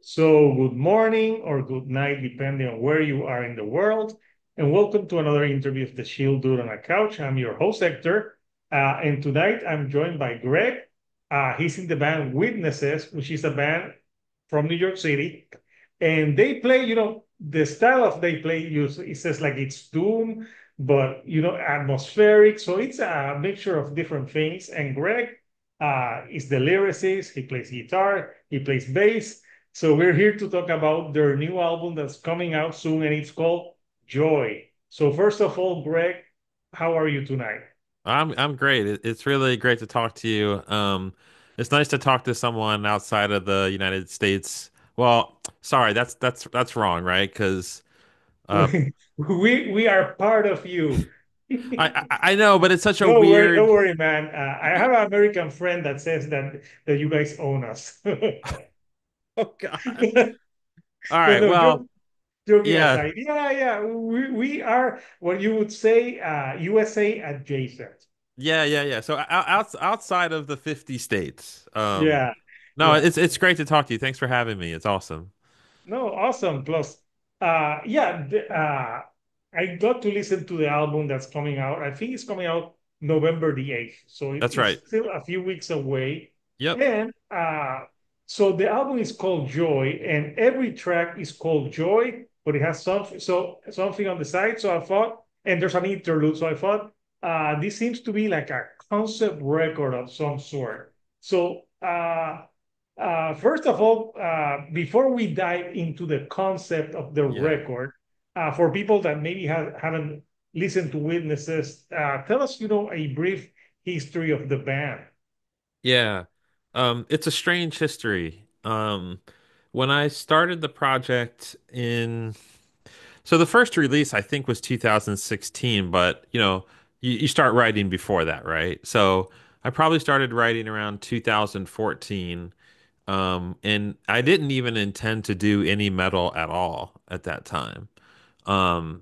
So, good morning or good night, depending on where you are in the world. And welcome to another interview of The Shield Dude on a Couch. I'm your host, Hector. And tonight I'm joined by Greg. He's in the band Witnesses, which is a band from New York City. And they play, the style of they play, it says like it's doom, but, atmospheric. So it's a mixture of different things. And Greg is the lyricist. He plays guitar, he plays bass. So we're here to talk about their new album that's coming out soon, and it's called Joy. So first of all, Greg, how are you tonight? I'm great. It's really great to talk to you. It's nice to talk to someone outside of the United States. Well, sorry, that's wrong, right? Because uh, We are part of you. I know, but it's such a Don't weird. worry, man. I have an American friend that says that you guys own us. Oh God. All But right. no, Well, joking yeah, aside, yeah. We are what you would say USA adjacent. yeah. So outside of the 50 states, Yeah, no, yeah. it's great to talk to you. Thanks for having me. It's awesome. No, awesome. Plus, I got to listen to the album that's coming out. I think it's coming out November the 8th. So That's it's right. still a few weeks away. Yep. And so the album is called Joy, and every track is called Joy, but it has something on the side. So I thought, and there's an interlude. So I thought this seems to be like a concept record of some sort. So first of all, before we dive into the concept of the Yeah. record, for people that maybe haven't listened to Witnesses, tell us, a brief history of the band. Yeah. It's a strange history. When I started the project so the first release I think was 2016, but you start writing before that, right? So I probably started writing around 2014. And I didn't even intend to do any metal at all at that time.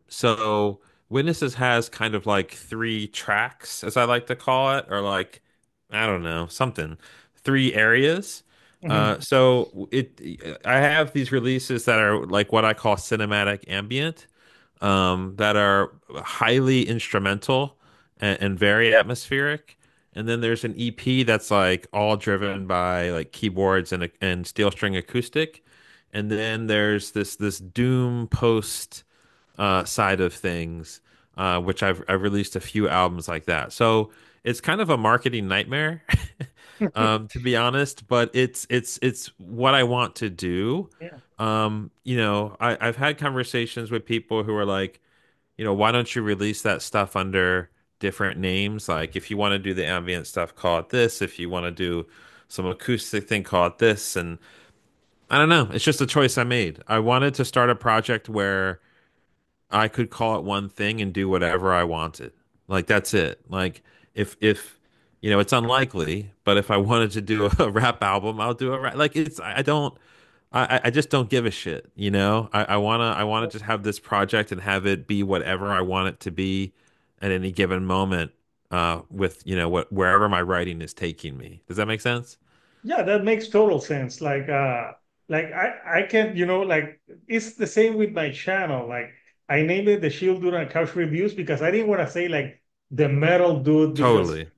So Witnesses has kind of like three tracks, as I like to call it, or like, I don't know, something, three areas. Mhm. I have these releases that are like what I call cinematic ambient, that are highly instrumental and very atmospheric. And then there's an EP that's like all driven by like keyboards and steel string acoustic. And then there's this doom post side of things, which I've released a few albums like that. So it's kind of a marketing nightmare, to be honest. But it's what I want to do. Yeah. I've had conversations with people who are like, why don't you release that stuff under different names? Like if you want to do the ambient stuff, call it this. If you want to do some acoustic thing, call it this. And I don't know. It's just a choice I made. I wanted to start a project where I could call it one thing and do whatever I wanted. Like that's it. Like if it's unlikely, but if I wanted to do a rap album, I'll do a rap. Like I just don't give a shit, you know? I wanna just have this project and have it be whatever I want it to be at any given moment, with wherever my writing is taking me. Does that make sense? Yeah, that makes total sense. Like I can, like it's the same with my channel. Like I named it the Shield Dude and Couch Reviews because I didn't want to say like the metal dude because Totally.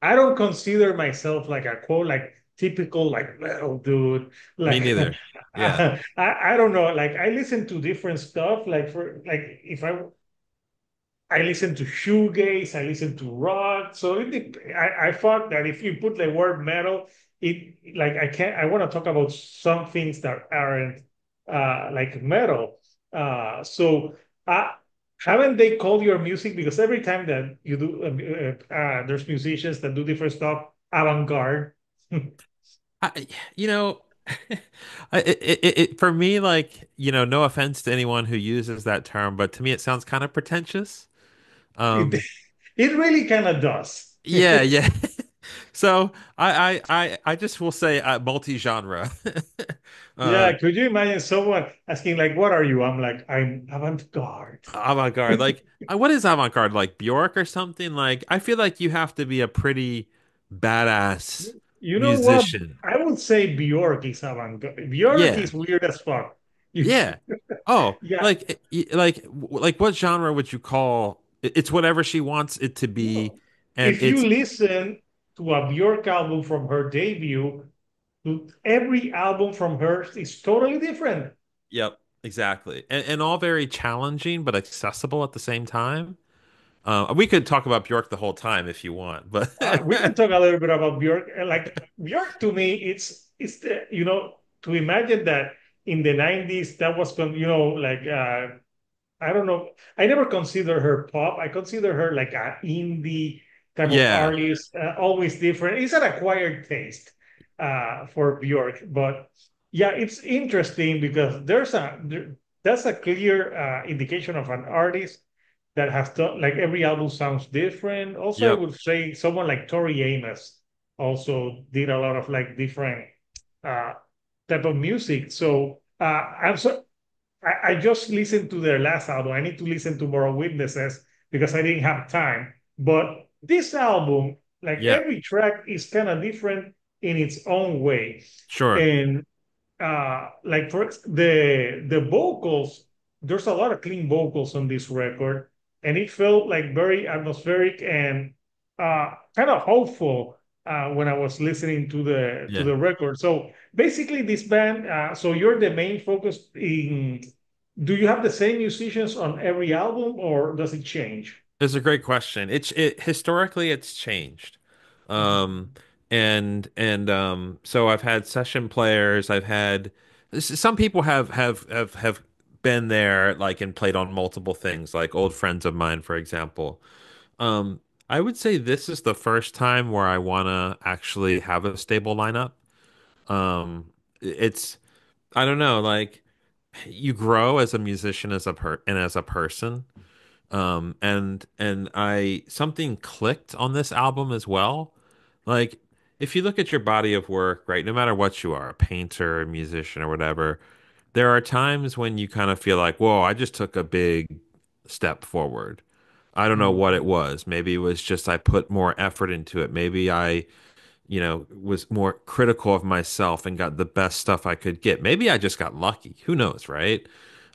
I don't consider myself like a quote like typical like metal dude. Me Like neither. Yeah. I don't know. Like I listen to different stuff. Like for like if I listen to shoegaze, I listen to rock. So I thought that if you put the word metal, it like I want to talk about some things that aren't like metal. So uh, haven't they called your music? Because every time that you do, there's musicians that do different stuff, avant-garde. I, you know, for me, like, no offense to anyone who uses that term, but to me, it sounds kind of pretentious. It, Um, it really kind of does. yeah. So I just will say multi-genre. uh, Yeah, could you imagine someone asking like, "What are you?" I'm like, "I'm avant-garde." Avant-garde. Like, what is avant-garde? Like Bjork or something? Like, I feel like you have to be a pretty badass You know what? musician. I would say Bjork is avant-garde. Bjork Yeah. is weird as fuck. You, Yeah. Oh, yeah, like what genre would you call it's whatever she wants it to be, no. and If you it's listen to a Bjork album from her debut, every album from her is totally different. yep, exactly. And all very challenging but accessible at the same time. We could talk about Bjork the whole time if you want, but We can talk a little bit about Bjork. Like Bjork to me, it's the, to imagine that in the 90s that was like I don't know. I never consider her pop. I consider her like an indie type of yeah, artist, always different. It's an acquired taste for Bjork, but yeah, it's interesting because that's a clear indication of an artist that has done like every album sounds different. Also, I yep, would say someone like Tori Amos also did a lot of like different uh, type of music. So I just listened to their last album. I need to listen to more Witnesses because I didn't have time. But this album, like yeah, every track is kind of different in its own way. sure. And like for the vocals, there's a lot of clean vocals on this record, and it felt like very atmospheric and kind of hopeful when I was listening to Yeah. the record. So basically, this band. So you're the main focus in. Do you have the same musicians on every album, or does it change? It's a great question. It historically it's changed. Um so I've had session players, I've had some people have been there like and played on multiple things, like old friends of mine, for example. Um I would say this is the first time where I want to actually have a stable lineup. It's I don't know, like you grow as a musician as a person. And I something clicked on this album as well. Like if you look at your body of work, right, no matter what you are, a painter, a musician, or whatever, there are times when you kind of feel like, whoa, I just took a big step forward. I don't know what it Mhm. was. Maybe it was just I put more effort into it. Maybe I, was more critical of myself and got the best stuff I could get. Maybe I just got lucky. Who knows, right?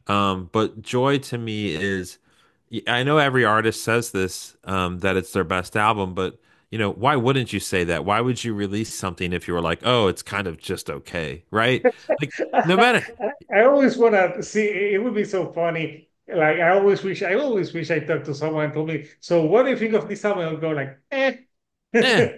But joy to me is, I know every artist says this, that it's their best album, but why wouldn't you say that? Why would you release something if you were like, oh, it's kind of just okay, right? Like, no matter, I always want to see. It would be so funny. Like I always wish I talked to someone and told me. So what do you think of this album? I'll go like, eh. eh,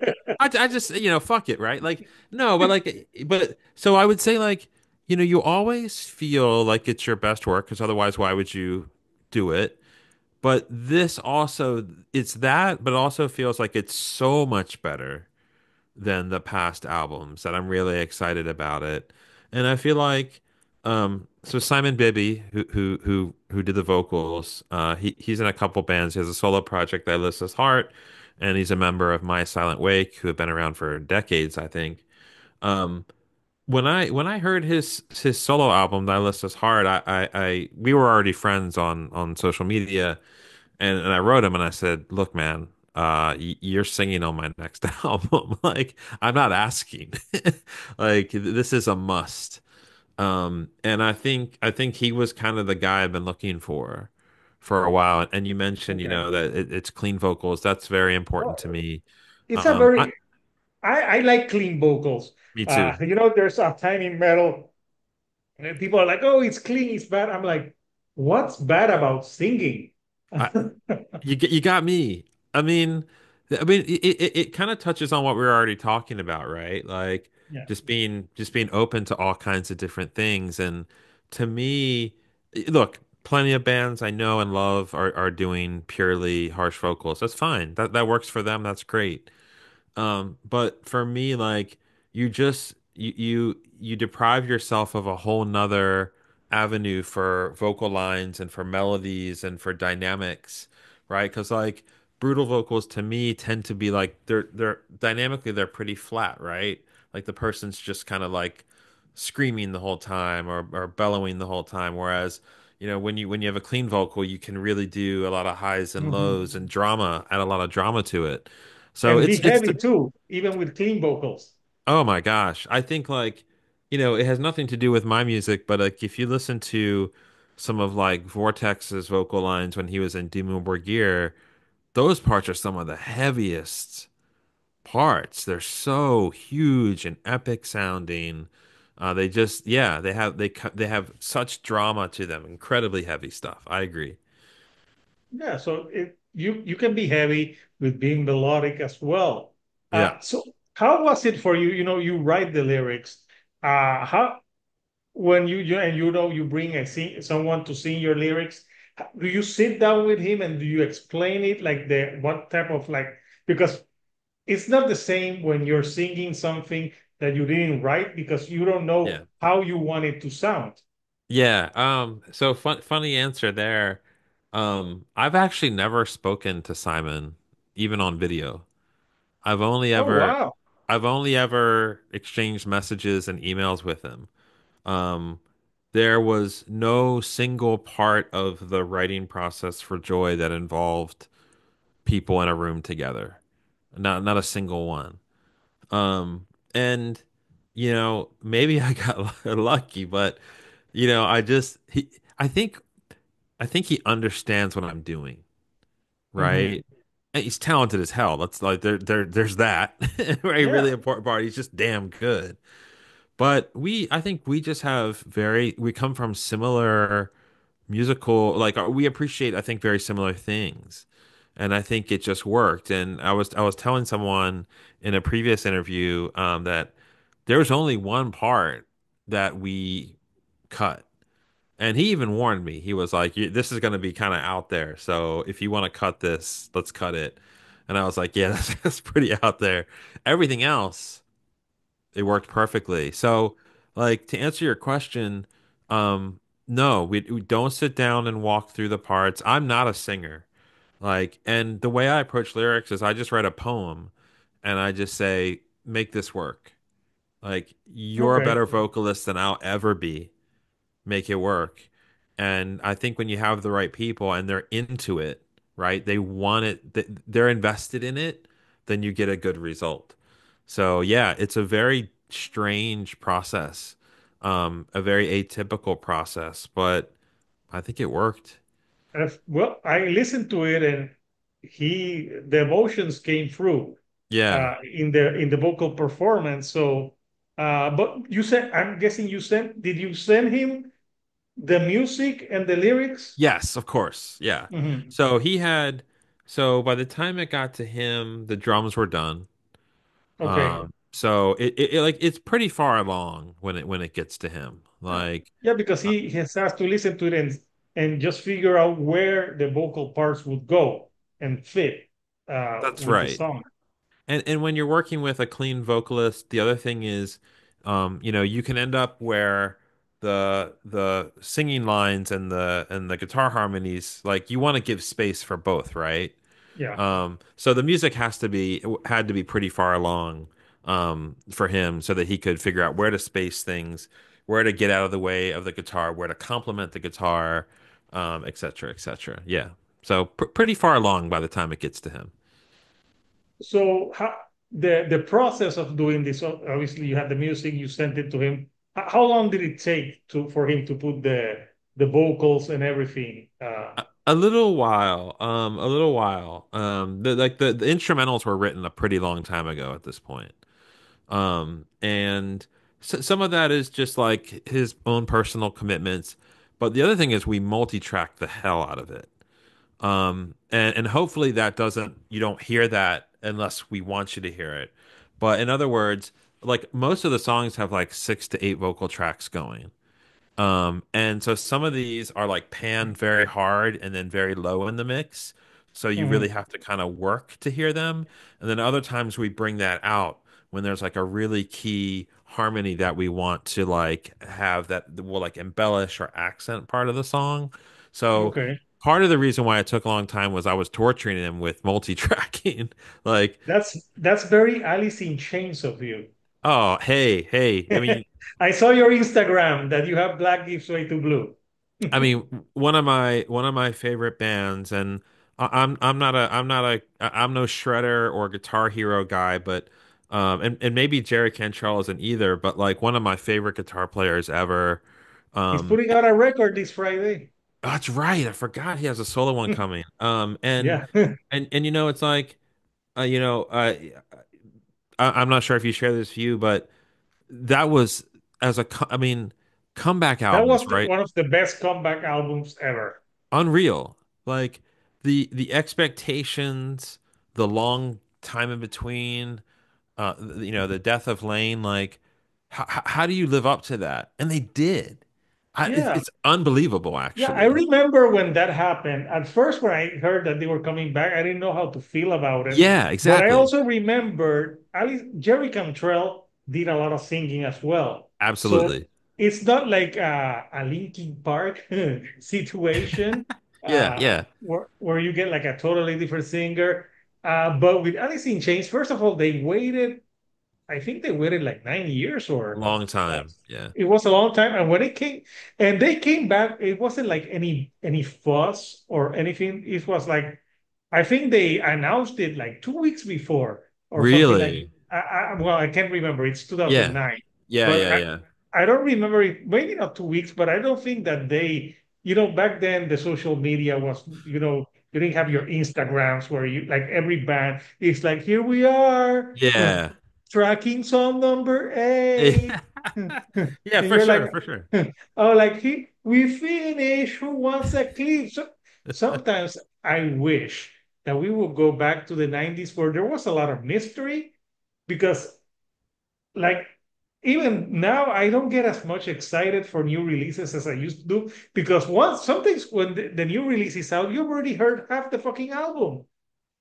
I just, fuck it, right? Like, no, but so I would say like, you always feel like it's your best work because otherwise, why would you do it? But this also, it's that, but also feels like it's so much better than the past albums that I'm really excited about it. And I feel like, so Simon Bibby, who did the vocals, he's in a couple bands. He has a solo project that lists his heart, and he's a member of My Silent Wake, who have been around for decades, I think. Um, when I heard his solo album, Thy List Is Hard, we were already friends on social media, and I wrote him and I said, "Look, man, you're singing on my next album. Like, I'm not asking. Like, this is a must." And I think he was kind of the guy I've been looking for a while. And you mentioned, Okay. that it's clean vocals. That's very important to Well, me. it's a Um, I, very. I like clean vocals. Me too. There's a tiny metal. And people are like, "Oh, it's clean, it's bad." I'm like, "What's bad about singing?" I, you got me. I mean, it kind of touches on what we were already talking about, right? Like Yeah. just being open to all kinds of different things. And to me, look, plenty of bands I know and love are doing purely harsh vocals. That's fine. That works for them. That's great. But for me, like you deprive yourself of a whole nother avenue for vocal lines and for melodies and for dynamics, right? Because like brutal vocals to me tend to be like they're dynamically they're pretty flat, right? Like the person's just kind of like screaming the whole time or bellowing the whole time. Whereas, when you have a clean vocal, you can really do a lot of highs and lows Mhm. and drama, add a lot of drama to it. So And it's be it's heavy too, even with clean vocals. Oh my gosh. I think like, it has nothing to do with my music, but like if you listen to some of like Vortex's vocal lines when he was in Dimmu Borgir, those parts are some of the heaviest parts. They're so huge and epic sounding. They just, yeah, they have such drama to them, incredibly heavy stuff. I agree. Yeah, so you can be heavy with being melodic as well. Yeah. So how was it for you? You know, you write the lyrics. How when you bring someone to sing your lyrics, do you sit down with him and do you explain it like the what type of like because it's not the same when you're singing something that you didn't write because you don't know Yeah. how you want it to sound. Yeah. So funny answer there. I've actually never spoken to Simon, even on video. I've only Oh ever wow. I've only ever exchanged messages and emails with him. Um, there was no single part of the writing process for Joy that involved people in a room together. Not a single one. And maybe I got lucky, but I just he I think he understands what I'm doing, Hmm. right? And he's talented as hell. That's like there's that. Right, Yeah. really important part. He's just damn good. But I think we just have we come from similar musical, like we appreciate, I think, very similar things. And I think it just worked. And I was telling someone in a previous interview that there was only one part that we cut. And he even warned me. He was like, "This is going to be kind of out there. So if you want to cut this, let's cut it." And I was like, "Yeah, that's pretty out there." Everything else, it worked perfectly. So, like to answer your question, no, we don't sit down and walk through the parts. I'm not a singer. Like, and the way I approach lyrics is I just write a poem and I just say, make this work. Like, you're a Okay. better vocalist than I'll ever be. Make it work. And I think when you have the right people and they're into it, right? They want it, they're invested in it, then you get a good result. So yeah, it's a very strange process, a very atypical process, but I think it worked. Well, I listened to it and the emotions came through Yeah. in the vocal performance. So, but you said, I'm guessing did you send him the music and the lyrics? Yes, of course. Yeah. Hmm. So he had, so by the time it got to him, the drums were done. Okay. So like it's pretty far along when it gets to him. Yeah, Like, yeah, because he has to listen to it and just figure out where the vocal parts would go and fit that's with the right. song. And when you're working with a clean vocalist, the other thing is, you can end up where the singing lines and the guitar harmonies, like you want to give space for both, right? Yeah. So the music had to be pretty far along for him so that he could figure out where to space things, where to get out of the way of the guitar, where to complement the guitar, et cetera, et cetera. Yeah. So pretty far along by the time it gets to him. So how the process of doing this, obviously you had the music, you sent it to him. How long did it take for him to put the vocals and everything? A little while, a little while. The instrumentals were written a pretty long time ago at this point. And some of that is just like his own personal commitments, but the other thing is we multi-track the hell out of it. And hopefully that doesn't you don't hear that unless we want you to hear it. But in other words, like most of the songs have like 6 to 8 vocal tracks going. And so some of these are like panned very hard and then very low in the mix. So you really Mhm. have to kind of work to hear them. And then other times we bring that out when there's like a really key harmony that we want to like have that will like embellish or accent part of the song. So Okay. part of the reason why it took a long time was I was torturing him with multi-tracking. Like, That's very Alice in Chains of you. oh, hey. I saw your Instagram that you have Black Gives Way to Blue. I mean, one of my favorite bands, and I'm not a I'm no Shredder or Guitar Hero guy, but And maybe Jerry Cantrell isn't either, but like one of my favorite guitar players ever. He's Um, putting out a record this Friday. oh, that's right. I forgot he has a solo one coming. Yeah. And it's like, uh, you know, uh, I'm not sure if you share this view, but that was I mean, comeback That was albums, right? one of the best comeback albums ever. Unreal. Like the expectations, the long time in between, the death of Lane, like how do you live up to that? And they did. Yeah. It's unbelievable, Yeah, I actually. remember when that happened. At first, when I heard that they were coming back, I didn't know how to feel about it. Yeah, But I exactly. also remember Alice, Jerry Cantrell did a lot of singing as well. So Absolutely. it's not like a Linkin Park situation Yeah, yeah. where you get like a totally different singer. But with Alice in Chains, first of all, they waited. I think they waited like 9 years or Long time. Yeah. it was a long time. And when it came and they came back, it wasn't like any fuss or anything. It was like I think they announced it like 2 weeks before or something like Really? well, I can't remember. It's Yeah. 2009. Yeah, But yeah, yeah. I don't remember it, maybe not 2 weeks, but I don't think that they, back then the social media was, you didn't have your Instagrams where you like every band, it's like, here we are. Yeah. Tracking song number 8. Yeah, And for you're like, sure, for sure. oh, like we finish. Who wants a clip? So sometimes I wish that we would go back to the 90s where there was a lot of mystery because, like, even now I don't get as much excited for new releases as I used to do because once sometimes when the new release is out, you've already heard half the fucking album.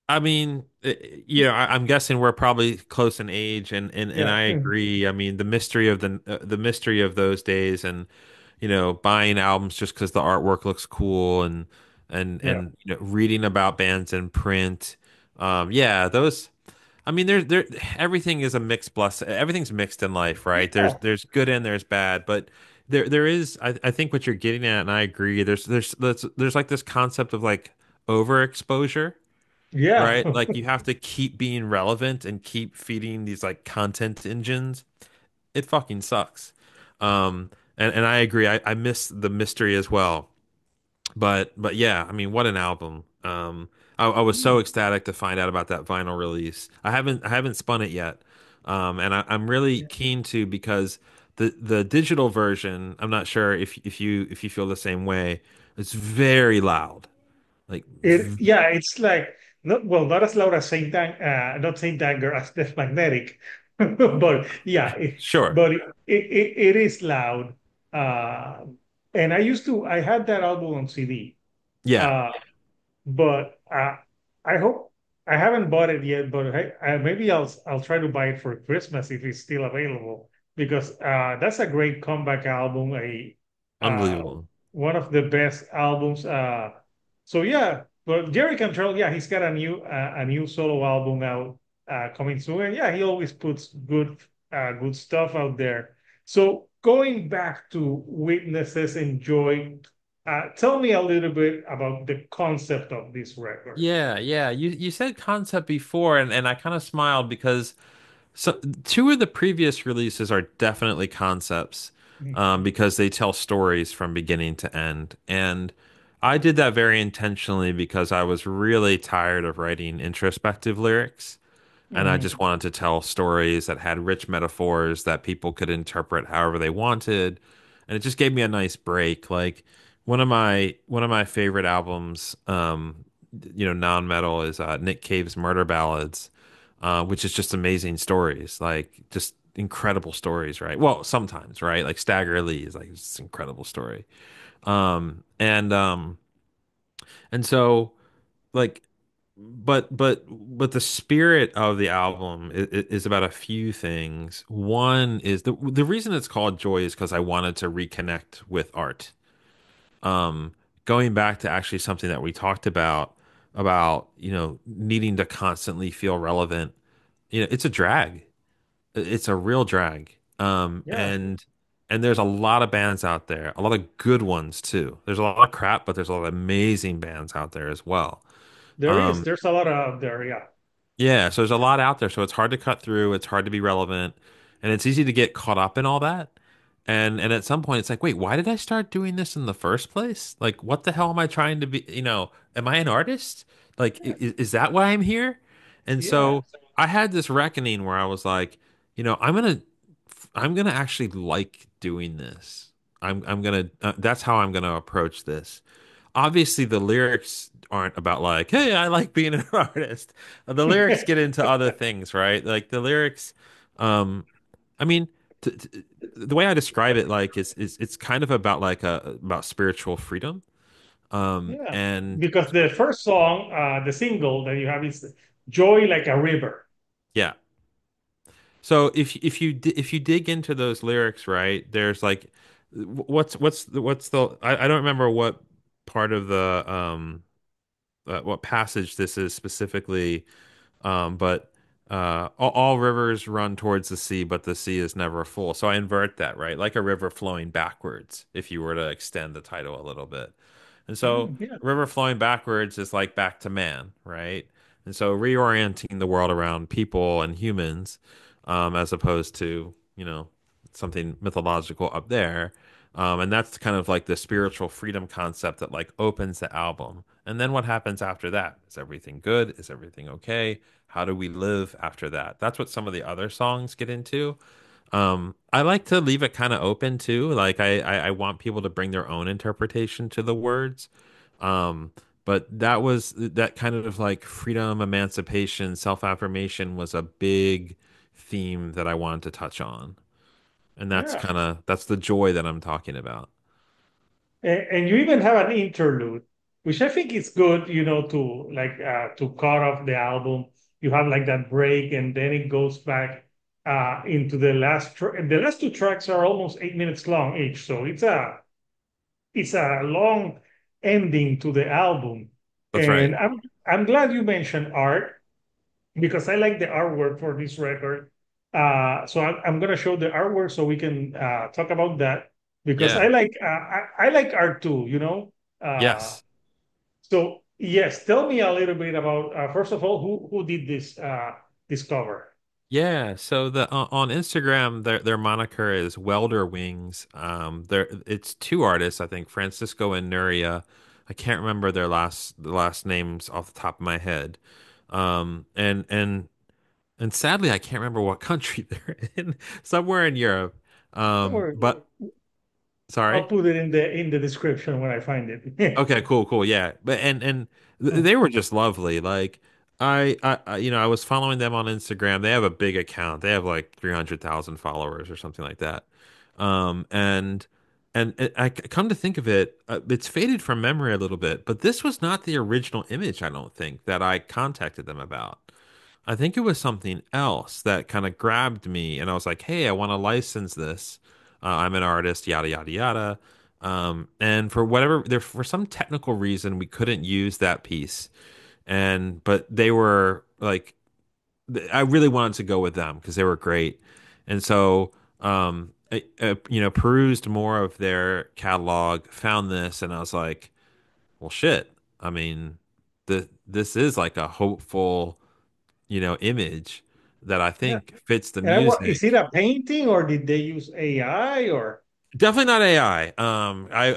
I mean, I'm guessing we're probably close in age, and Yeah, I agree. I mean, the mystery of those days, and buying albums just because the artwork looks cool, yeah, and reading about bands in print. Yeah, those. I mean, there everything is a mixed bless. Everything's mixed in life, right? yeah, There's good and there's bad, but there is. I think what you're getting at, and I agree. There's like this concept of like overexposure, yeah, right? Like you have to keep being relevant and keep feeding these like content engines. It fucking sucks. And I agree. I miss the mystery as well. But yeah, I mean, what an album. I was so ecstatic to find out about that vinyl release. I haven't spun it yet. And I'm really keen to because the digital version, I'm not sure if you feel the same way. It's very loud. Like Yeah, it's like not as loud as not Saint Anger as Death Magnetic, but yeah, sure. it is loud. Uh, and I had that album on CD. Yeah. Uh, but I hope I haven't bought it yet, but maybe I'll try to buy it for Christmas if it's still available because that's a great comeback album. Uh, Unbelievable. One of the best albums. So yeah, but Jerry Cantrell, yeah, he's got a new solo album out coming soon, and yeah, he always puts good stuff out there. So going back to Witnesses and Joy, tell me a little bit about the concept of this record. Yeah, yeah. You said concept before, and I kind of smiled because two of the previous releases are definitely concepts, Mhm. because they tell stories from beginning to end. And I did that very intentionally because I was really tired of writing introspective lyrics. And I just Mhm. wanted to tell stories that had rich metaphors that people could interpret however they wanted. And it just gave me a nice break. Like one of my favorite albums, non-metal is Nick Cave's Murder Ballads, which is just amazing stories, like just incredible stories, right? Well, sometimes, right? Like Stagger Lee is like this incredible story. And so like but the spirit of the album is about a few things. One is the reason it's called Joy is because I wanted to reconnect with art. Um, Going back to actually something that we talked about needing to constantly feel relevant. It's a drag. It's a real drag. Yeah, And there's a lot of bands out there, a lot of good ones too. There's a lot of crap, but there's a lot of amazing bands out there as well. there is. Um, There's a lot out there. Yeah. Yeah, so there's a lot out there, so it's hard to cut through, it's hard to be relevant, and it's easy to get caught up in all that. And at some point it's like, wait, why did I start doing this in the first place? Like, what the hell am I trying to be, am I an artist? Like, is that why I'm here? And Yeah, so I had this reckoning where I was like, I'm gonna actually like doing this. I'm gonna that's how I'm gonna approach this. Obviously the lyrics aren't about like, hey, I like being an artist. The lyrics yeah, get into other things, right? Like the lyrics, um, I mean, the way I describe it, like, is it's kind of about like about spiritual freedom. yeah. And Because the first song, the single that you have is "Joy Like a River." yeah. So if you dig into those lyrics, right, there's like, I don't remember what part of the what passage this is specifically. But all rivers run towards the sea, but the sea is never full. So I invert that, right? Like a river flowing backwards, if you were to extend the title a little bit. And so Yeah, a river flowing backwards is like back to man, right? And so reorienting the world around people and humans, as opposed to, something mythological up there. And that's kind of like the spiritual freedom concept that like opens the album. And then what happens after that? Is everything good? Is everything okay? How do we live after that? That's what some of the other songs get into. I like to leave it kind of open too. Like I want people to bring their own interpretation to the words. Um, but that kind of like freedom, emancipation, self-affirmation was a big theme that I wanted to touch on. And yeah. that's the joy that I'm talking about. And you even have an interlude, which I think is good, to to cut off the album. You have like that break, and then it goes back into the last. The last two tracks are almost 8 minutes long each, so it's a long ending to the album. That's right. And I'm glad you mentioned art because I like the artwork for this record. So I'm gonna show the artwork so we can talk about that because Yeah. I like art too. Uh, Yes. so yes, tell me a little bit about first of all who did this cover. Yeah, so the on Instagram their moniker is Welder Wings. It's two artists, I think, Francisco and Nuria. I can't remember the last names off the top of my head. And sadly I can't remember what country they're in. Somewhere in Europe. Don't worry, But I'll sorry. put it in the description when I find it. Okay, cool, yeah. But they were just lovely. Like I was following them on Instagram. They have a big account. They have like 300,000 followers or something like that. Um, and I come to think of it, it's faded from memory a little bit. But this was not the original image, I don't think, that I contacted them about. I think it was something else that kind of grabbed me, and I was like, "Hey, I want to license this. I'm an artist, yada yada yada." And for some technical reason, we couldn't use that piece. But they were like, I really wanted to go with them because they were great. And so, perused more of their catalog, found this, and I was like, "Well, shit. I mean, this is like a hopeful." Image that I Yeah. think fits the And is it music. a painting or did they use AI or Definitely not AI.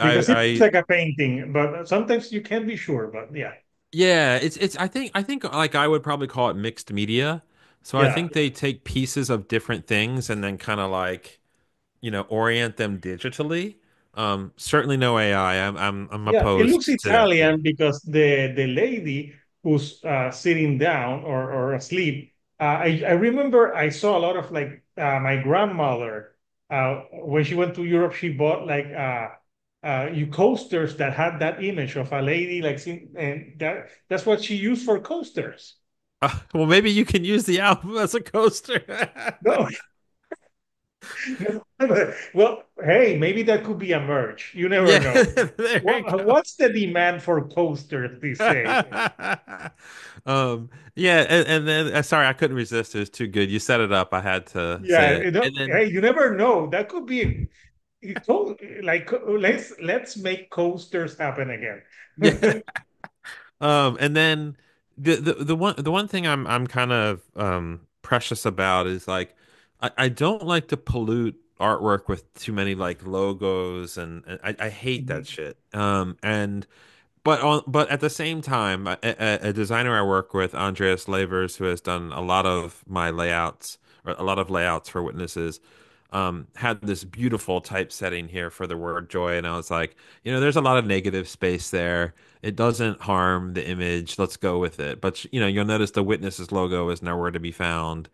because it looks like a painting, but sometimes you can't be sure, but yeah. Yeah, I think like I would probably call it mixed media. So I Yeah. think they take pieces of different things and then kind of like, orient them digitally. Certainly no AI. I'm Yeah, it looks opposed to that. Italian because the lady who's sitting down or asleep. I remember I saw a lot of like my grandmother when she went to Europe. She bought like you coasters that had that image of a lady like and that's what she used for coasters. Well, maybe you can use the album as a coaster. No, well, hey, maybe that could be a merch. You never Yeah, know. there you go. What's the demand for coasters these days? Yeah, and then sorry, I couldn't resist. It was too good. You set it up. I had to say Yeah, it. And then hey, you never know. That could be like let's make coasters happen yeah, again. and then The one thing I'm kind of precious about is like I don't like to pollute artwork with too many like logos and I hate that Mhm. shit. And but at the same time, a designer I work with, Andreas Lavers, who has done a lot of my layouts or a lot of layouts for Witnesses, had this beautiful typesetting here for the word joy, and I was like, there's a lot of negative space there. It doesn't harm the image. Let's go with it. But you'll notice the Witnesses logo is nowhere to be found,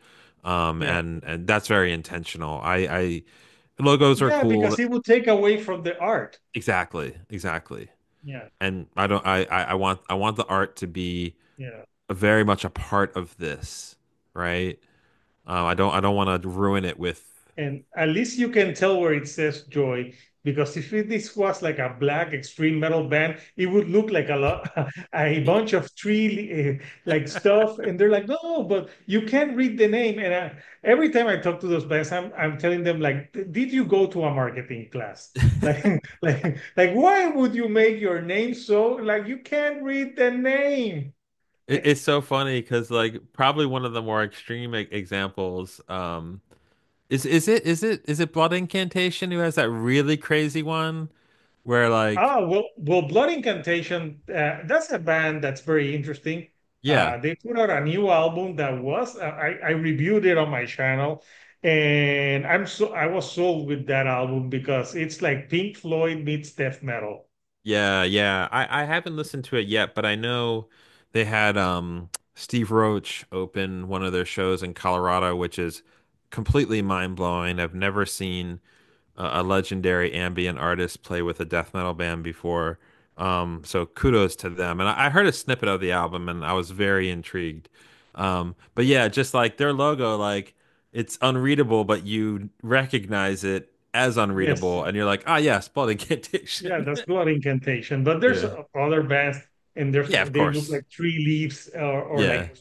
Yeah. and that's very intentional. I logos are Yeah, cool. because it would take away from the art. Exactly, exactly. Yeah. And I don't I want the art to be Yeah. very much a part of this, right? I don't want to ruin it with And at least you can tell where it says joy, because if this was like a black extreme metal band, it would look like a bunch of tree like stuff. And they're like, no, but you can't read the name. And every time I talk to those bands, I'm telling them like, did you go to a marketing class? Like, why would you make your name so like you can't read the name? it's so funny because like probably one of the more extreme examples is it Blood Incantation who has that really crazy one where like Well, Blood Incantation, that's a band that's very interesting. yeah. They put out a new album that was I reviewed it on my channel, and I was sold with that album because it's like Pink Floyd meets death metal. Yeah, yeah. I haven't listened to it yet, but I know they had Steve Roach open one of their shows in Colorado, which is completely mind-blowing. I've never seen a legendary ambient artist play with a death metal band before. So kudos to them. And I heard a snippet of the album and I was very intrigued. But yeah, just like their logo, like it's unreadable, but you recognize it as Yes, unreadable, and you're like, ah, yes, Blood yeah, Incantation. that's Blood Incantation. But there's Yeah. other bands, and Yeah, of they look course. like tree leaves or Yeah. like,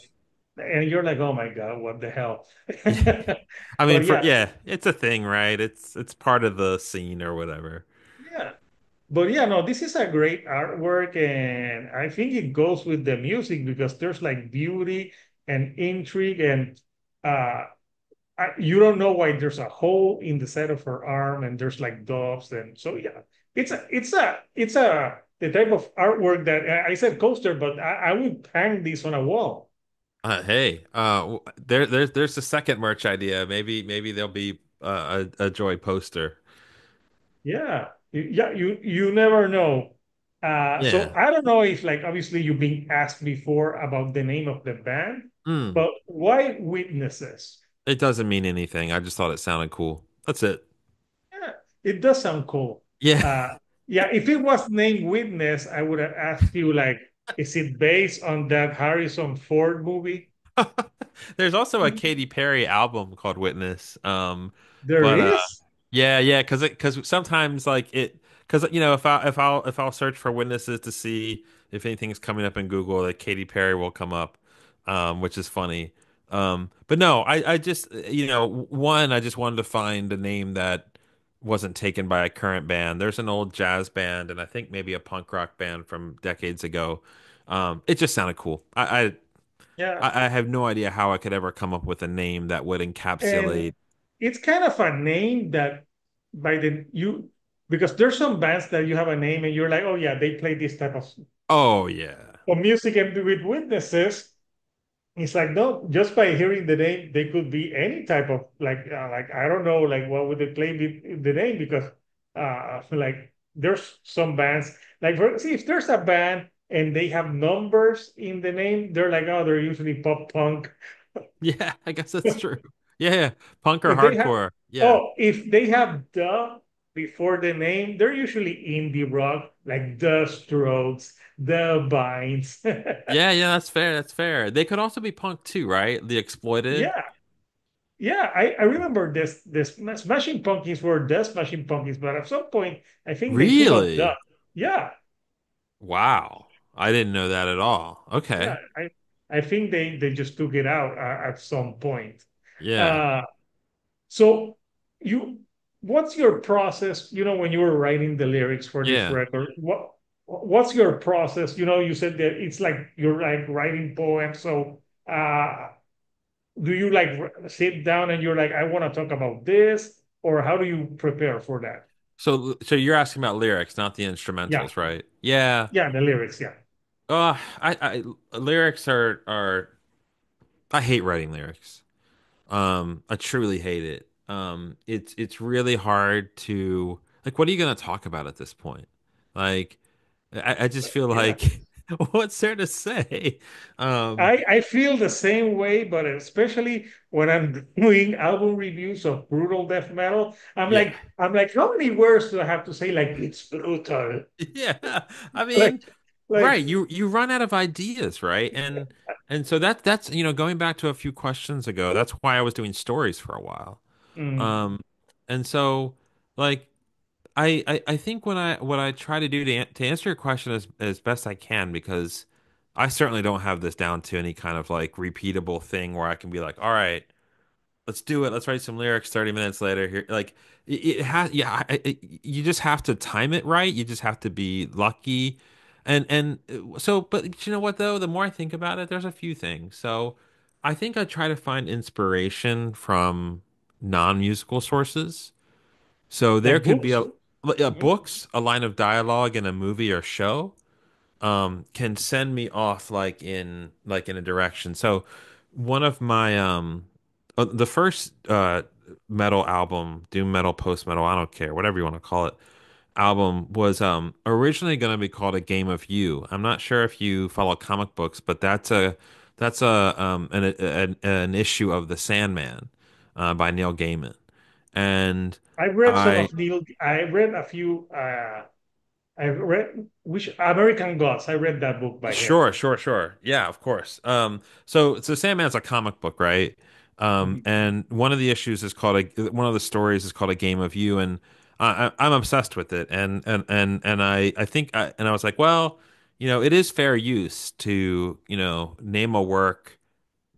and you're like, oh my God, what the hell? Yeah. I mean, But yeah, it's a thing, right? It's part of the scene or whatever. yeah. But yeah, no, this is a great artwork, and I think it goes with the music because there's like beauty and intrigue, and uh, you don't know why there's a hole in the side of her arm, and there's like doves, and so yeah, it's a the type of artwork that I said coaster, but I would hang this on a wall. Hey, there's a second merch idea. Maybe there'll be a Joy poster. Yeah, you never know. So Yeah. I don't know if like obviously you've been asked before about the name of the band, Mm. but why Witnesses? It doesn't mean anything. I just thought it sounded cool. That's it. Yeah, it does sound cool. Yeah. Uh, yeah, if it was named Witness, I would have asked you like, is it based on that Harrison Ford movie? There's also a Katy Perry album called Witness. There But is? yeah, yeah, because sometimes like because if I'll search for witnesses to see if anything's coming up in Google, like Katy Perry will come up, which is funny. But no, I just one, I just wanted to find a name that wasn't taken by a current band. There's an old jazz band and I think maybe a punk rock band from decades ago. It just sounded cool. Yeah. I have no idea how I could ever come up with a name that would And encapsulate. it's kind of a name that by the you because there's some bands that you have a name and you're like, oh yeah, they play this type Oh yeah. of music, and with Witnesses, it's like no, just by hearing the name, they could be any type of like I don't know, like what would they play with the name because like there's some bands like see if there's a band and they have numbers in the name, they're like oh they're usually pop punk. Yeah, I guess that's true. Yeah, yeah. Punk or If they have hardcore. Yeah. if they have the before the name, they're usually indie rock like the Strokes, the Vines. Yeah, yeah, that's fair. That's fair. They could also be punk too, right? The Exploited. Yeah. Yeah, I remember this Smashing Pumpkins were the Smashing Pumpkins, but at some point I think they took out the Really? yeah, Wow. I didn't know that at all. yeah. Okay. I think they just took it out at some point. Yeah. Uh so you what's your process, when you were writing the lyrics for this Yeah. record? what's your process? You know, you said that it's like you're like writing poems. So, do you like sit down and you're like, I want to talk about this, or how do you prepare for that? So you're asking about lyrics, not the Yeah, instrumentals, right? Yeah. yeah, the lyrics. Yeah. Lyrics are I hate writing lyrics. I truly hate it. It's really hard to like. What are you gonna talk about at this point? Like, I just feel Yeah. like, what's there to say? Um, I feel the same way, but especially when I'm doing album reviews of brutal death metal, yeah, I'm like, how many words do I have to say? Like, it's brutal. yeah. I Like, mean, like, right. You run out of ideas, right? And so that's going back to a few questions ago. That's why I was doing stories for a while. mm, Um, and so like. I think what I try to do to answer your question as best I can because I certainly don't have this down to any kind of like repeatable thing where I can be like, all right, let's do it. Let's write some lyrics 30 minutes later here. Like it has, yeah, you just have to time it right. You just have to be lucky. So, but you know what though? The more I think about it, there's a few things. So I think I try to find inspiration from non-musical sources. So there like could be books. a Mhm. books, a line of dialogue in a movie or show, can send me off like in a direction. So one of my the first metal album, doom metal, post metal, I don't care, whatever you want to call it, album was originally going to be called A Game of You. I'm not sure if you follow comic books, but that's an issue of The Sandman by Neil Gaiman. And I read some I of Neil. I read a few. I read which American Gods. I read that book by him. Sure. Yeah, of course. So Sandman's a comic book, right? Mhm. And one of the issues is called one of the stories is called A Game of You, and I'm obsessed with it. And I think and I was like, well, it is fair use to, name a work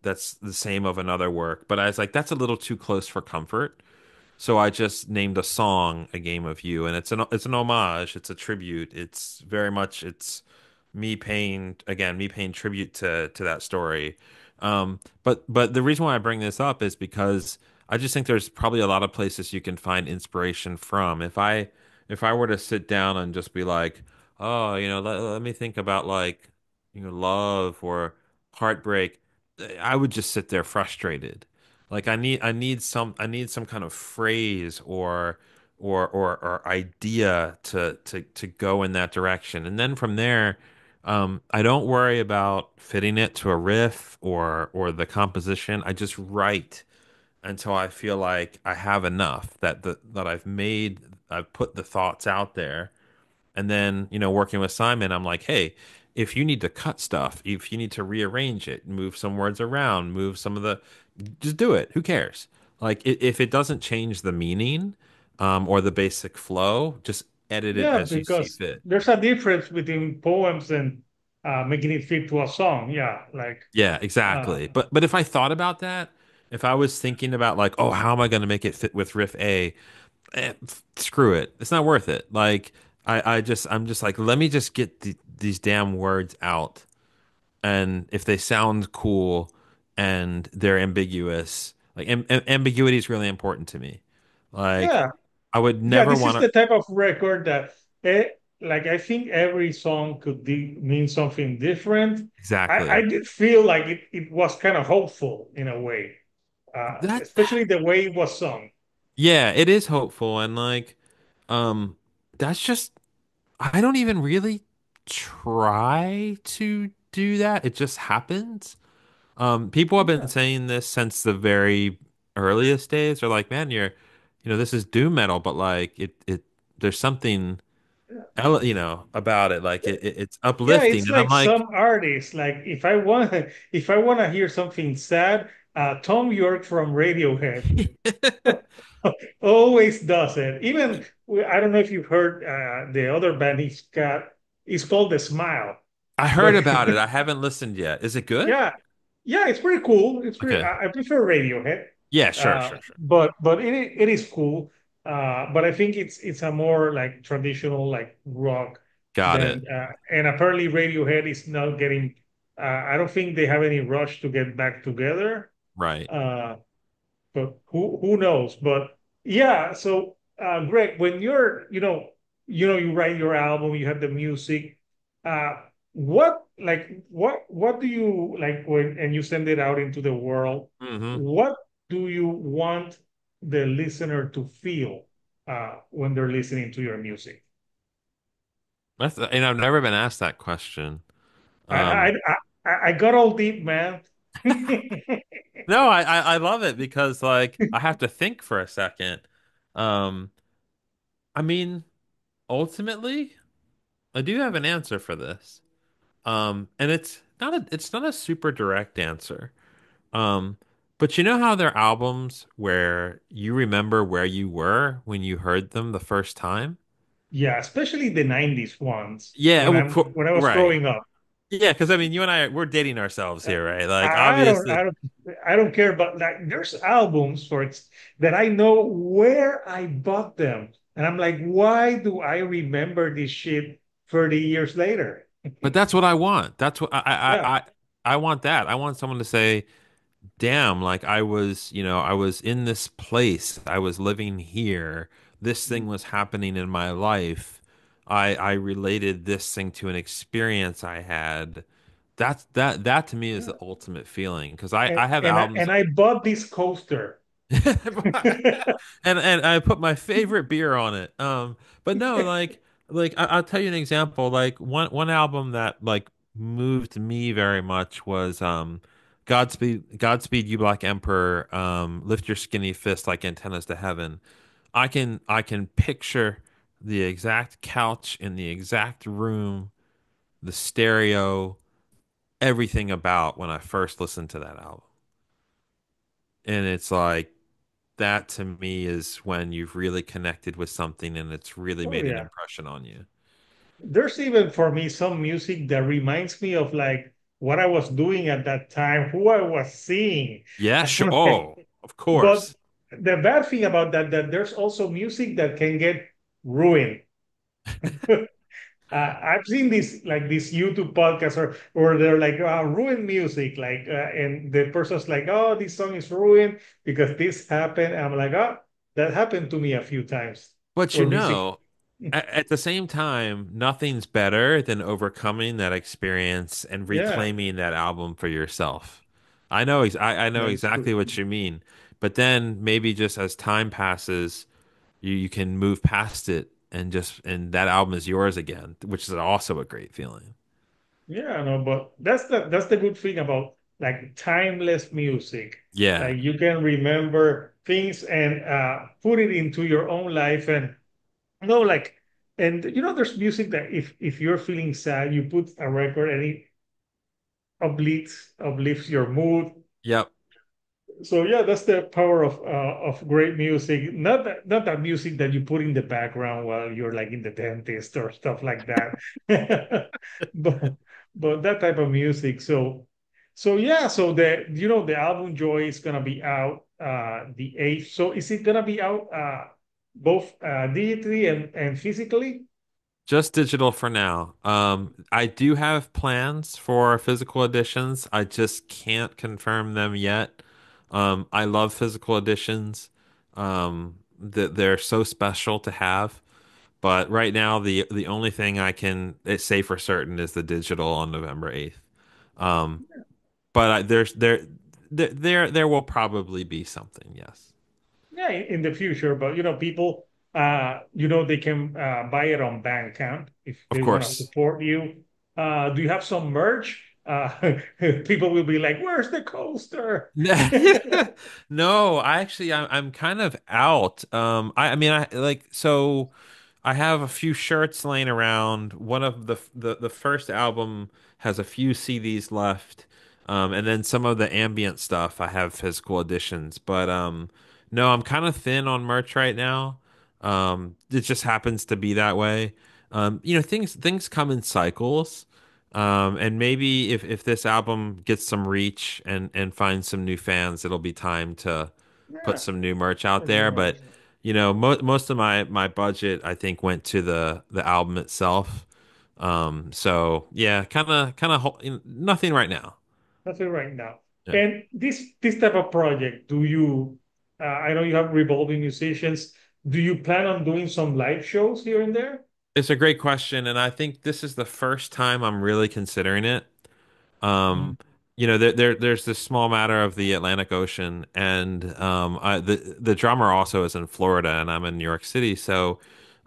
that's the same of another work, but I was like, that's a little too close for comfort. So I just named a song "A Game of You," and it's an homage, it's a tribute. It's very much it's me paying tribute to that story. But the reason why I bring this up is because I just think there's probably a lot of places you can find inspiration from. If I were to sit down and just be like, oh, let me think about like love or heartbreak, I would just sit there frustrated. Like I need some kind of phrase or idea to go in that direction. And then from there, I don't worry about fitting it to a riff or the composition. I just write until I feel like I have enough that I've put the thoughts out there. And then, working with Simon, I'm like, hey, if you need to cut stuff, if you need to rearrange it, move some words around, move some of the, just do it. Who cares? Like, if it doesn't change the meaning, or the basic flow, just edit it Yeah, as you see because fit. there's a difference between poems and making it fit to a song. Yeah, like Yeah, uh, exactly. But if I thought about that, if I was thinking about like, oh, how am I going to make it fit with riff A? Screw it. It's not worth it. Like, I'm just like, let me just get these damn words out. And if they sound cool and they're ambiguous, like ambiguity is really important to me. Like yeah, I would yeah. never This is want to the type of record that, like, I think every song could mean something different. I exactly did feel like it was kind of hopeful in a way, that. especially the way it was sung. Yeah, it is hopeful and like um that's just I don't even really try to do that. It just happens. People have been Yeah, saying this since the very earliest days. They're like, man, this is doom metal, but like there's something, yeah. about it. Like it's Yeah, uplifting, it's and I'm like like, some artists. Like if I want to hear something sad, Tom York from Radiohead always does it. Even I don't know if you've heard the other band he's got. It's called The Smile, I heard but about it. I haven't listened yet. Is it good? yeah, yeah, it's pretty cool. It's pretty. Okay. I prefer Radiohead, Yeah, sure. but it is cool. But I think it's a more like traditional like rock. Got it. Then and apparently Radiohead is not getting. I don't think they have any rush to get back together. Right. Uh, but who knows? But yeah, so Greg, when you're, you write your album, you have the music. Uh, what do you like when and you send it out into the world? Hmm. What do you want the listener to feel when they're listening to your music? And I've never been asked that question. I I Um, I got all deep, man. no, I love it because like I have to think for a second. Um, I mean, ultimately, I do have an answer for this. And it's not a super direct answer. Um, but you know how there are albums where you remember where you were when you heard them the first time? Yeah, especially the 90s ones Yeah, when well, when I was right. growing up. Yeah, because I mean, you and we're dating ourselves here, right? Like, I don't obviously, I don't I don't care, but like there's albums for it that I know where I bought them. And I'm like, why do I remember this shit 30 years later? but that's what I want. That's what Yeah. I want that. I want someone to say, damn, like I was in this place. I was living here. This thing was happening in my life. I related this thing to an experience I had. That to me is the ultimate feeling because I have albums. And I bought this coaster. And I put my favorite beer on it. But no, I'll tell you an example. Like one album that like moved me very much was Godspeed You Black Emperor. Lift Your Skinny Fist Like Antennas to Heaven. I can picture the exact couch in the exact room, the stereo, everything about when I first listened to that album. And it's like that to me is when you've really connected with something and it's really Oh made an yeah. impression on you. There's even for me some music that reminds me of like what I was doing at that time, who I was seeing. Yeah, sure. Oh, of But course. the bad thing about that there's also music that can get ruined. I've seen this YouTube podcast or they're like ruined music and the person's like, oh, this song is ruined because this happened. And I'm like, oh, that happened to me a few times But where music. at the same time, nothing's better than overcoming that experience and Yeah, reclaiming that album for yourself. I know that's true. exactly what you mean. But then maybe just as time passes, you can move past it and that album is yours again, which is also a great feeling. Yeah, no, but that's the good thing about like timeless music. Yeah. Like you can remember things and put it into your own life and no, like, and there's music that if you're feeling sad, you put a record and it uplifts your mood. Yep. So yeah, that's the power of great music. Not that music that you put in the background while you're like in the dentist or stuff like that. But that type of music. So yeah, so the album Joy is gonna be out the 8th. So is it gonna be out both digitally and physically? Just digital for now. I do have plans for physical editions. I just can't confirm them yet. I love physical editions. That they're so special to have. But right now, the only thing I can say for certain is the digital on November 8th. Um, but there will probably be something. Yes, Yeah, in the future, but people, they can buy it on Bandcamp if of they want to course. support you. Do you have some merch? People will be like, "Where's the coaster?" No, I'm kind of out. I mean I like so I have a few shirts laying around. One of the first album has a few CDs left. And then some of the ambient stuff I have physical editions. But no, I'm kind of thin on merch right now. It just happens to be that way. Things come in cycles. And maybe if this album gets some reach and finds some new fans, it'll be time to put Yeah, some new merch out for the there. But merch. most of my budget I think went to the album itself. So yeah, kind of nothing right now. Nothing right now. Yeah. And this type of project, do you? I know you have revolving musicians. Do you plan on doing some live shows here and there? It's a great question, and I think this is the first time I'm really considering it. Mm. Um, there's this small matter of the Atlantic Ocean, and the drummer also is in Florida, and I'm in New York City, so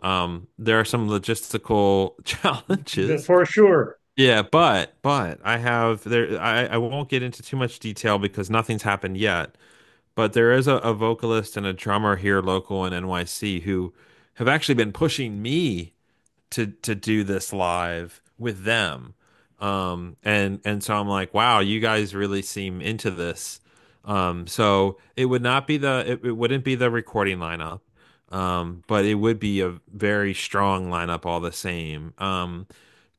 there are some logistical challenges. For sure. Yeah, but I won't get into too much detail because nothing's happened yet. But there is a vocalist and a drummer here local in NYC who have actually been pushing me to do this live with them. And so I'm like, wow, you guys really seem into this. So it wouldn't be the recording lineup. But it would be a very strong lineup all the same.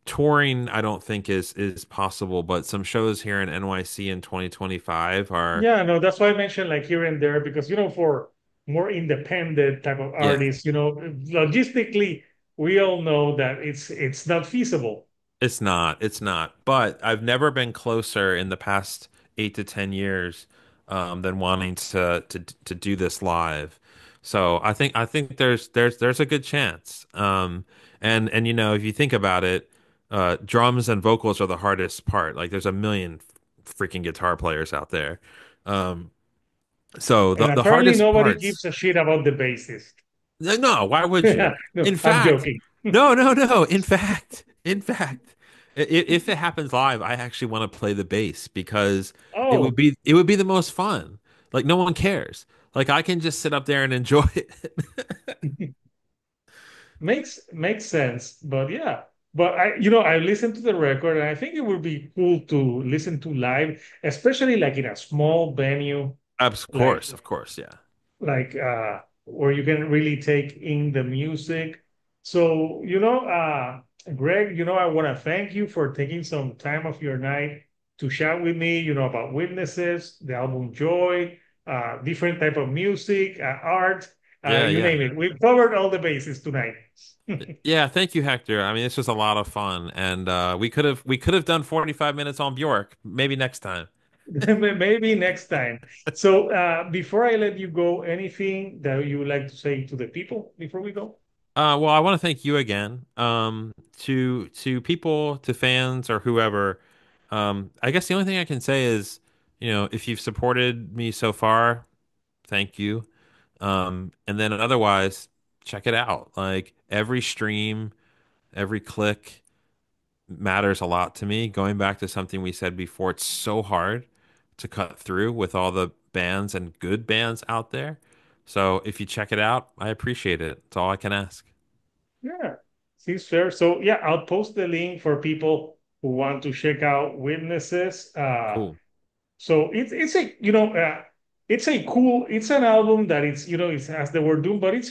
Touring I don't think is possible, but some shows here in NYC in 2025 are Yeah, no, that's why I mentioned like here and there because for more independent type of yeah. artists, logistically, we all know that it's not feasible. It's not. It's not. But I've never been closer in the past 8 to 10 years than wanting to do this live. So I think there's a good chance. And if you think about it, drums and vocals are the hardest part. Like there's a million freaking guitar players out there. Um, so the And the apparently hardest nobody parts. gives a shit about the bassist. No, why would you? No, In I'm fact, joking. no, no, no. In fact, if it happens live, I actually want to play the bass because Oh, it would be the most fun. Like no one cares. Like I can just sit up there and enjoy it. makes sense. But yeah. But I listened to the record and I think it would be cool to listen to live, especially like in a small venue, like Of course, yeah. where you can really take in the music. So, Greg, I want to thank you for taking some time of your night to chat with me, about Witnesses, the album Joy, different type of music, art, Yeah, you yeah. name it. We've covered all the bases tonight. Yeah, thank you, Hector. I mean, this was a lot of fun and we could have done 45 minutes on Bjork. Maybe next time. Maybe next time. So, before I let you go, anything that you would like to say to the people before we go? Well, I want to thank you again. To people, to fans, or whoever. I guess the only thing I can say is, if you've supported me so far, thank you. And then otherwise, check it out. Like every stream, every click matters a lot to me. Going back to something we said before, it's so hard to cut through with all the bands and good bands out there. So if you check it out, I appreciate it. It's all I can ask. Yeah, seems fair. So yeah, I'll post the link for people who want to check out Witnesses. Cool. So it's an album that it has the word doom, but it's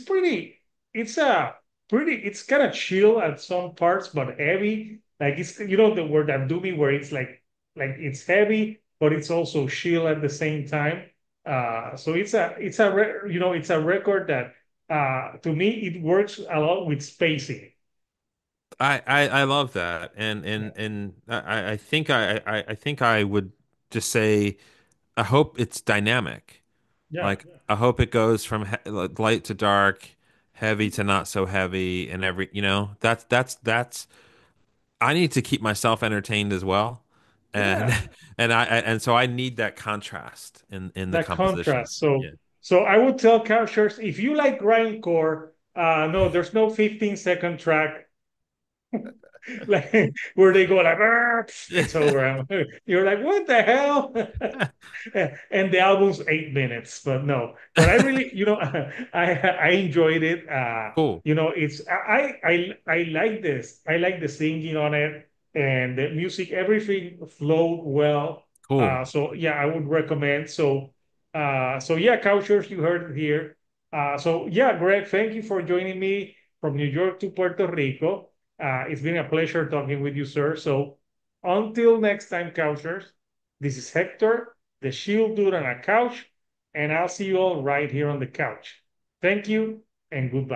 a it's kind of chill at some parts, but heavy. Like it's the word that doomy, where it's like it's heavy, but it's also chill at the same time. So it's a record that to me it works a lot with spacing. I love that, and I think I think I would just say I hope it's dynamic. Yeah. Like I hope it goes from like, light to dark, heavy to not so heavy, and that's I need to keep myself entertained as well, and Yeah. and so I need that contrast in the That composition. contrast. Yeah. So I would tell captures if you like grindcore, no, there's no 15-second track like where they go like it's over. You're like, what the hell? And the album's 8 minutes, but no. But I really, I enjoyed it. Cool, It's I like this. I like the singing on it and the music. Everything flowed well. cool, So yeah, I would recommend. So yeah, Couchers, you heard it here. So yeah, Greg, thank you for joining me from New York to Puerto Rico. It's been a pleasure talking with you, sir. So until next time, Couchers, this is Hector, the Shield Dude on a couch, and I'll see you all right here on the couch. Thank you and goodbye.